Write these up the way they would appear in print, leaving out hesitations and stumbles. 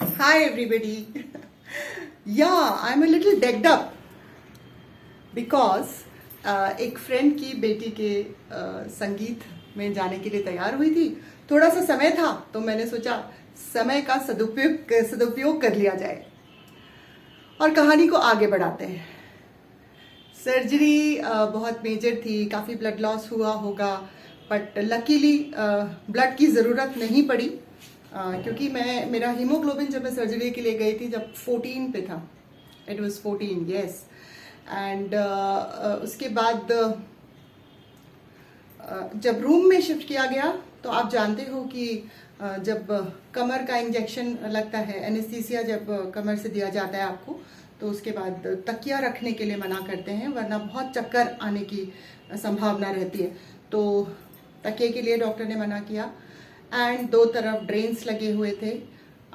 Hi everybody. Yeah, I'm a little decked up because एक friend की बेटी के संगीत में जाने के लिए तैयार हुई थी। थोड़ा सा समय था तो मैंने सोचा समय का सदुपयोग कर लिया जाए और कहानी को आगे बढ़ाते हैं। सर्जरी बहुत मेजर थी, काफ़ी ब्लड लॉस हुआ होगा, बट लकीली ब्लड की ज़रूरत नहीं पड़ी क्योंकि मेरा हीमोग्लोबिन जब मैं सर्जरी के लिए गई थी जब 14 पे था, इट वाज 14, यस। एंड उसके बाद जब रूम में शिफ्ट किया गया तो आप जानते हो कि जब कमर का इंजेक्शन लगता है, एनेस्थीसिया जब कमर से दिया जाता है आपको, तो उसके बाद तकिया रखने के लिए मना करते हैं, वरना बहुत चक्कर आने की संभावना रहती है। तो तकिए के लिए डॉक्टर ने मना किया एंड दो तरफ ड्रेन्स लगे हुए थे।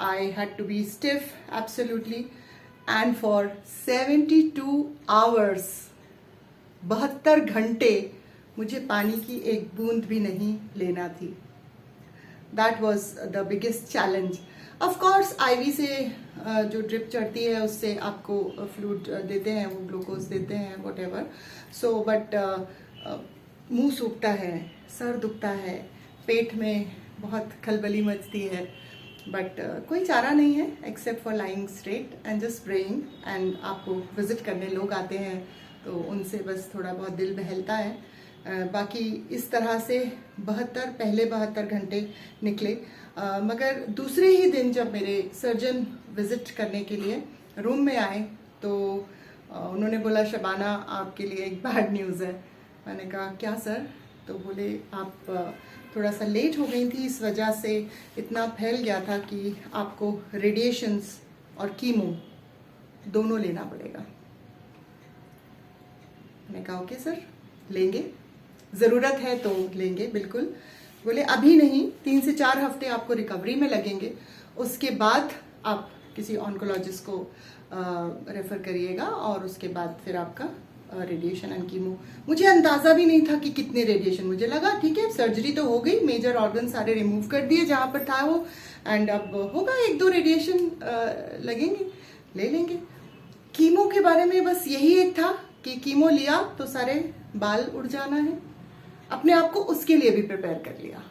I had to be stiff absolutely and for 72 hours 72 घंटे मुझे पानी की एक बूंद भी नहीं लेना थी। That was the biggest challenge. Of course IV से जो ड्रिप चढ़ती है उससे आपको फ्लूइड देते हैं, वो ग्लूकोज देते हैं, वट एवर। सो बट मुंह सूखता है, सर दुखता है, पेट में बहुत खलबली मचती है, बट कोई चारा नहीं है except for lying straight and just praying. And आपको विजिट करने लोग आते हैं तो उनसे बस थोड़ा बहुत दिल बहलता है। बाकी इस तरह से पहले 72 घंटे निकले। मगर दूसरे ही दिन जब मेरे सर्जन विजिट करने के लिए रूम में आए तो उन्होंने बोला, शबाना आपके लिए एक बैड न्यूज़ है। मैंने कहा क्या सर? तो बोले आप थोड़ा सा लेट हो गई थी, इस वजह से इतना फैल गया था कि आपको रेडिएशंस और कीमो दोनों लेना पड़ेगा। मैंने कहा ओके सर, लेंगे, ज़रूरत है तो लेंगे बिल्कुल। बोले अभी नहीं, 3 से 4 हफ्ते आपको रिकवरी में लगेंगे, उसके बाद आप किसी ऑन्कोलॉजिस्ट को रेफ़र करिएगा और उसके बाद फिर आपका रेडिएशन एंड कीमो। मुझे अंदाज़ा भी नहीं था कि कितने रेडिएशन, मुझे लगा ठीक है सर्जरी तो हो गई, मेजर ऑर्गन सारे रिमूव कर दिए जहाँ पर था वो, एंड अब होगा 1-2 रेडिएशन लगेंगे, ले लेंगे। कीमो के बारे में बस यही एक था कि कीमो लिया तो सारे बाल उड़ जाना है, अपने आप को उसके लिए भी प्रिपेयर कर लिया।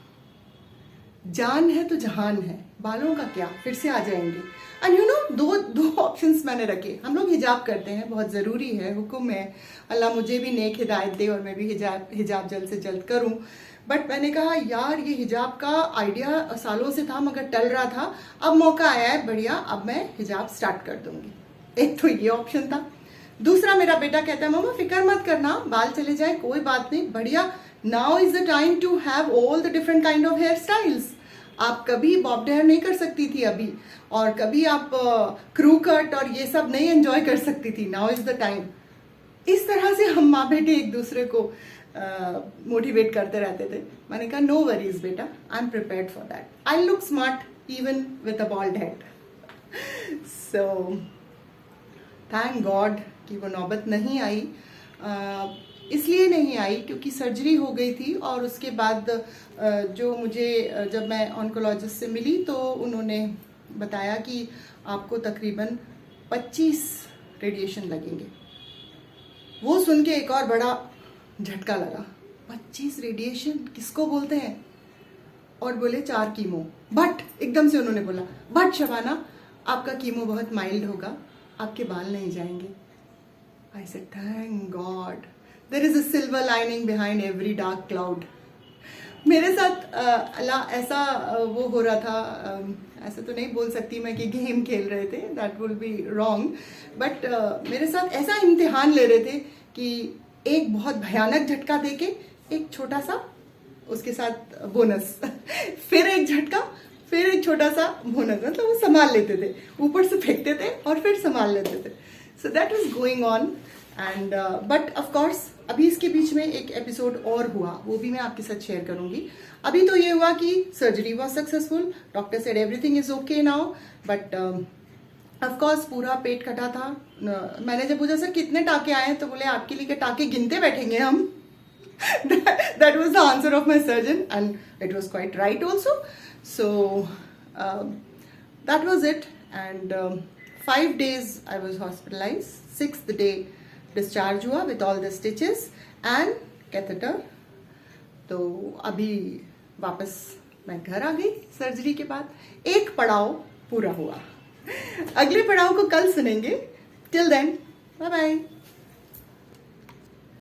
जान है तो जहान है, बालों का क्या, फिर से आ जाएंगे। एंड यू नो दो ऑप्शंस मैंने रखे। हम लोग हिजाब करते हैं, बहुत ज़रूरी है, हुक्म है, अल्लाह मुझे भी नेक हिदायत दे और मैं भी हिजाब जल्द से जल्द करूं। बट मैंने कहा यार ये हिजाब का आइडिया सालों से था मगर टल रहा था, अब मौका आया है बढ़िया, अब मैं हिजाब स्टार्ट कर दूंगी। एक तो ये ऑप्शन था। दूसरा, मेरा बेटा कहता है मम्मा फिक्र मत करना, बाल चले जाए कोई बात नहीं, बढ़िया, now is the time to have all the different kind of hairstyles. आप कभी बॉब्ड हेयर नहीं कर सकती थी अभी, और कभी आप क्रू कट और ये सब नहीं एंजॉय कर सकती थी, नाउ इज द टाइम। इस तरह से हम माँ बेटे एक दूसरे को मोटिवेट करते रहते थे। मैंने कहा नो वरीज बेटा, I am prepared for that, I look smart even with a bald head. So thank God कि वो नौबत नहीं आई। इसलिए नहीं आई क्योंकि सर्जरी हो गई थी और उसके बाद जो मुझे जब मैं ऑन्कोलॉजिस्ट से मिली तो उन्होंने बताया कि आपको तकरीबन 25 रेडिएशन लगेंगे। वो सुन के एक और बड़ा झटका लगा, 25 रेडिएशन किसको बोलते हैं? और बोले 4 कीमो। बट एकदम से उन्होंने बोला, बट शबाना आपका कीमो बहुत माइल्ड होगा, आपके बाल नहीं जाएंगे। I said thank God, there is a silver lining behind every dark cloud. मेरे साथ अल्लाह ऐसा वो हो रहा था, ऐसा तो नहीं बोल सकती मैं कि गेम खेल रहे थे, that will be wrong, but मेरे साथ ऐसा इम्तिहान ले रहे थे कि एक बहुत भयानक झटका देके एक छोटा सा उसके साथ बोनस फिर एक झटका, फिर एक छोटा सा बोनस, मतलब वो संभाल लेते थे, ऊपर से फेंकते थे और फिर संभाल लेते थे। So that was going on and but of course अभी इसके बीच में एक एपिसोड और हुआ, वो भी मैं आपके साथ शेयर करूंगी। अभी तो ये हुआ कि surgery was successful, doctor said everything is okay now, but of course पूरा पेट कटा था। मैंने जब पूछा सर कितने टाके आए हैं तो बोले आपके लिए टाके गिनते बैठेंगे हम। That was the answer of my surgeon and it was quite right also. So that was it and 5 days I was hospitalise. 6th day discharge हुआ with all the stitches and catheter. तो अभी वापस मैं घर आ गई surgery के बाद. एक पड़ाव पूरा हुआ. अगले पड़ाव को कल सुनेंगे. Till then bye bye.